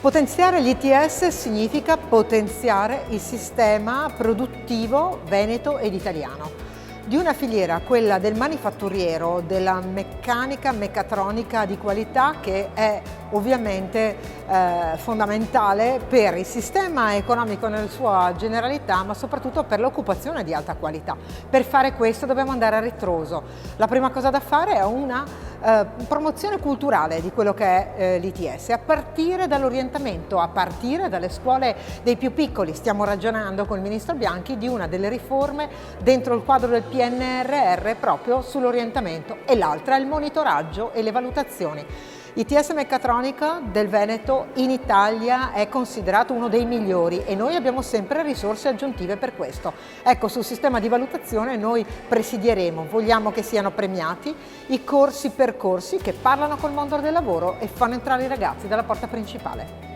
Potenziare l'ITS significa potenziare il sistema produttivo veneto ed italiano di una filiera, quella del manifatturiero, della meccanica, meccatronica di qualità, che è ovviamente fondamentale per il sistema economico nella sua generalità, ma soprattutto per l'occupazione di alta qualità. Per fare questo dobbiamo andare a ritroso. La prima cosa da fare è una promozione culturale di quello che è l'ITS, a partire dall'orientamento, a partire dalle scuole dei più piccoli. Stiamo ragionando con il Ministro Bianchi di una delle riforme dentro il quadro del PNRR proprio sull'orientamento, e l'altra è il monitoraggio e le valutazioni. ITS Meccatronica del Veneto in Italia è considerato uno dei migliori e noi abbiamo sempre risorse aggiuntive per questo. Ecco, sul sistema di valutazione noi presidieremo, vogliamo che siano premiati i percorsi che parlano col mondo del lavoro e fanno entrare i ragazzi dalla porta principale.